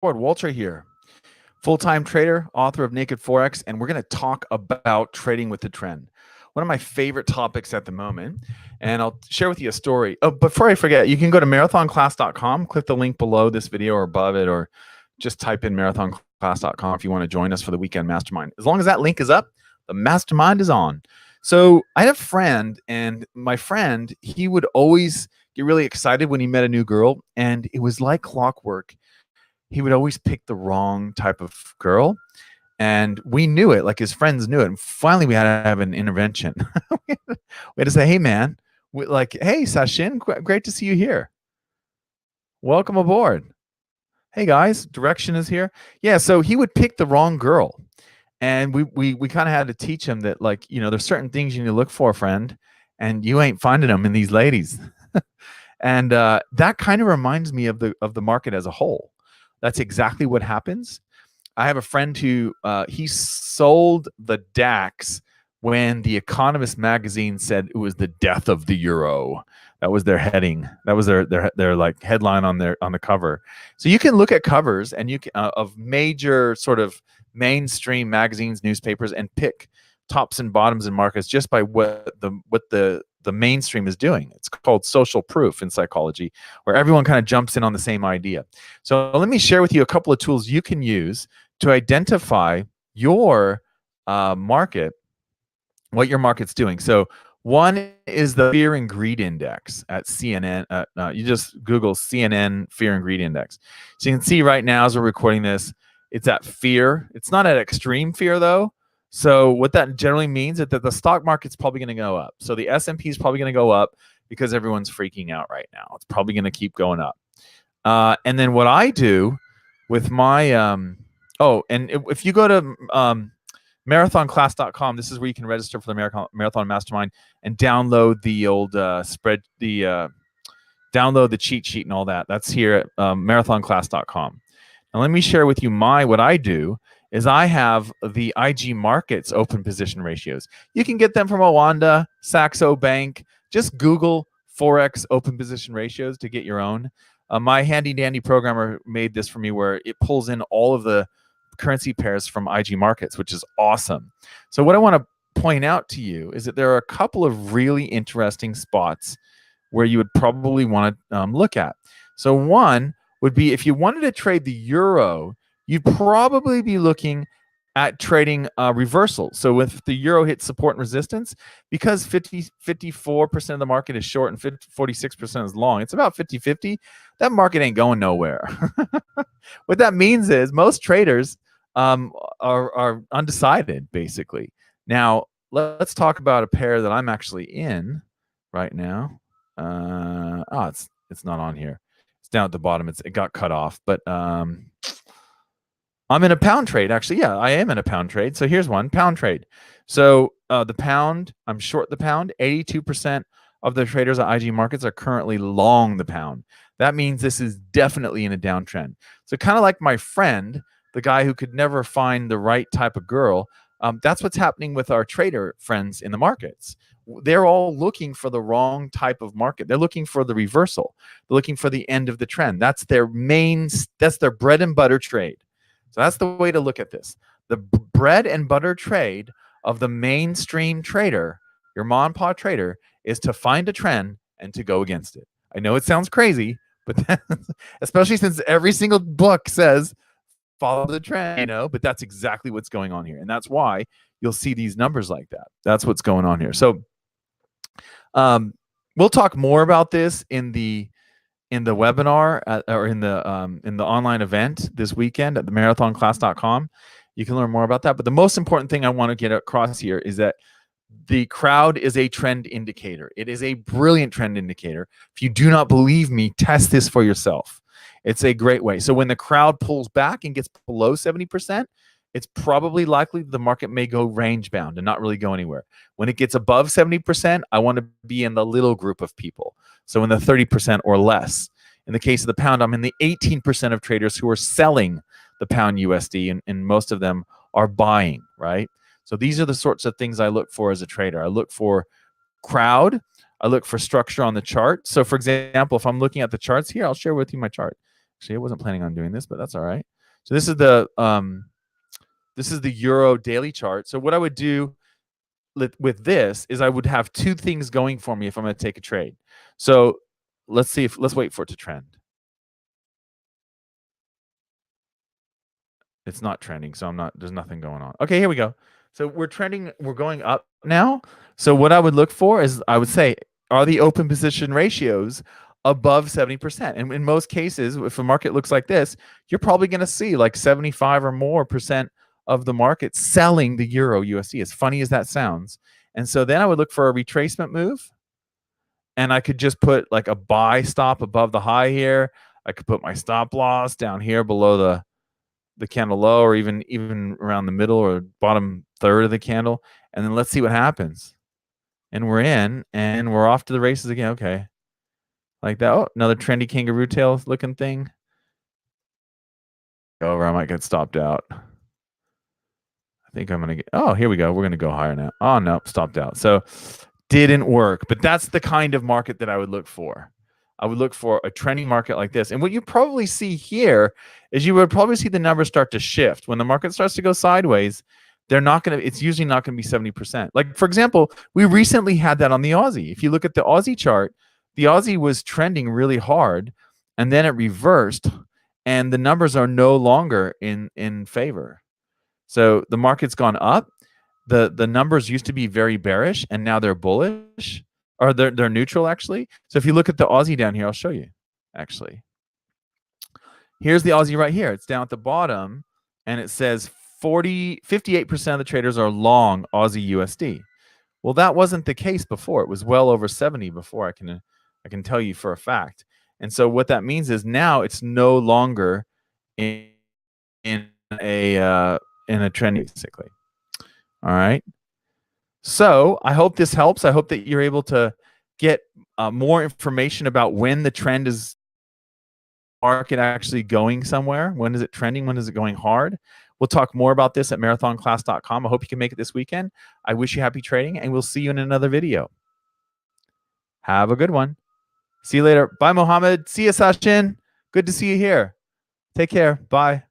Walter here, full-time trader, author of Naked Forex, and we're going to talk about trading with the trend. One of my favorite topics at the moment, and I'll share with you a story. Oh, before I forget, you can go to marathonclass.com, click the link below this video or above it, or just type in marathonclass.com if you want to join us for the weekend mastermind. As long as that link is up, the mastermind is on. So I had a friend, and my friend, he would always get really excited when he met a new girl, and it was like clockwork. He would always pick the wrong type of girl, and we knew it, like his friends knew it. And finally we had to have an intervention. We had to say, hey man, hey Sachin, great to see you here, welcome aboard. Hey guys, direction is here. Yeah, so he would pick the wrong girl, and we kind of had to teach him that, like, there's certain things you need to look for, friend, and you ain't finding them in these ladies. And that kind of reminds me of the market as a whole. That's exactly what happens. I have a friend who he sold the DAX when the Economist magazine said it was the death of the euro. That was their heading. That was their like headline on the cover. So you can look at covers and you can of major sort of mainstream magazines, newspapers, and pick tops and bottoms in markets just by what the mainstream is doing. It's called social proof in psychology, where everyone kind of jumps in on the same idea. So let me share with you a couple of tools you can use to identify your market, what your market's doing. So one is the Fear and Greed Index at CNN. You just Google CNN Fear and Greed Index. So you can see right now as we're recording this, it's at fear. It's not at extreme fear though. So what that generally means is that the stock market's probably going to go up. So the S&P is probably going to go up because everyone's freaking out right now. It's probably going to keep going up. And then what I do with my and if you go to marathonclass.com, this is where you can register for the Marathon Mastermind and download the old download the cheat sheet and all that. That's here at marathonclass.com. Now let me share with you what I do is I have the IG Markets open position ratios. You can get them from Owanda, Saxo Bank. Just Google Forex open position ratios to get your own. My handy dandy programmer made this for me where it pulls in all of the currency pairs from IG Markets, which is awesome. So what I want to point out to you is that there are a couple of really interesting spots where you would probably want to look at. So one would be if you wanted to trade the euro, you'd probably be looking at trading reversals. So if the euro hits support and resistance, because 54% of the market is short and 46% is long, it's about 50-50. That market ain't going nowhere. What that means is most traders are undecided, basically. Now, let's talk about a pair that I'm actually in right now. It's not on here. It's down at the bottom. It got cut off, but I'm in a pound trade, actually. Yeah, I am in a pound trade. So here's one, pound trade. So the pound, I'm short the pound. 82% of the traders at IG Markets are currently long the pound. That means this is definitely in a downtrend. So kind of like my friend, the guy who could never find the right type of girl, that's what's happening with our trader friends in the markets. They're all looking for the wrong type of market. They're looking for the reversal. They're looking for the end of the trend. That's their bread and butter trade. So that's the way to look at this. The bread and butter trade of the mainstream trader, your mom and pop trader, is to find a trend and to go against it. I know it sounds crazy, but especially since every single book says follow the trend, but that's exactly what's going on here. And that's why you'll see these numbers like that. That's what's going on here. So we'll talk more about this in the webinar or in the online event this weekend at the marathonclass.com. You can learn more about that. But the most important thing I want to get across here is that the crowd is a trend indicator. It is a brilliant trend indicator. If you do not believe me, test this for yourself. It's a great way. So when the crowd pulls back and gets below 70%, it's probably likely the market may go range bound and not really go anywhere. When it gets above 70%, I want to be in the little group of people. So in the 30% or less. In the case of the pound, I'm in the 18% of traders who are selling the pound USD, and most of them are buying, right? So these are the sorts of things I look for as a trader. I look for crowd. I look for structure on the chart. So for example, if I'm looking at the charts here, I'll share with you my chart. Actually, I wasn't planning on doing this, but that's all right. So this is the Euro daily chart. So what I would do with this is I would have two things going for me if I'm going to take a trade. So let's wait for it to trend. It's not trending, so there's nothing going on. Okay, here we go. So we're trending, we're going up now. So what I would look for is, I would say, are the open position ratios above 70%? And in most cases, if a market looks like this, you're probably going to see like 75 or more percent of the market selling the Euro USD, as funny as that sounds. And so then I would look for a retracement move, and I could just put like a buy stop above the high here. I could put my stop loss down here below the candle low, or even around the middle or bottom third of the candle, and then let's see what happens. And we're in, and we're off to the races again. Okay, like that. Oh, another trendy kangaroo tail looking thing. Over, I might get stopped out. I think I'm gonna get. Oh, here we go. We're gonna go higher now. Oh no, stopped out. So didn't work. But that's the kind of market that I would look for. I would look for a trending market like this. And what you probably see here is you would probably see the numbers start to shift. When the market starts to go sideways, it's usually not going to be 70%. Like, for example, we recently had that on the Aussie. If you look at the Aussie chart, the Aussie was trending really hard, and then it reversed, and the numbers are no longer in favor. So the market's gone up. The numbers used to be very bearish, and now they're bullish. Or they're neutral, actually. So if you look at the Aussie down here, I'll show you, actually. Here's the Aussie right here. It's down at the bottom, and it says 58% of the traders are long Aussie USD. Well, that wasn't the case before. It was well over 70 before, I can tell you for a fact. And so what that means is now it's no longer in a trend, basically. All right. So I hope this helps. I hope that you're able to get more information about when the trend is market actually going somewhere. When is it trending? When is it going hard? We'll talk more about this at marathonclass.com. I hope you can make it this weekend. I wish you happy trading, and we'll see you in another video. Have a good one. See you later. Bye, Mohammed. See you, Sachin. Good to see you here. Take care. Bye.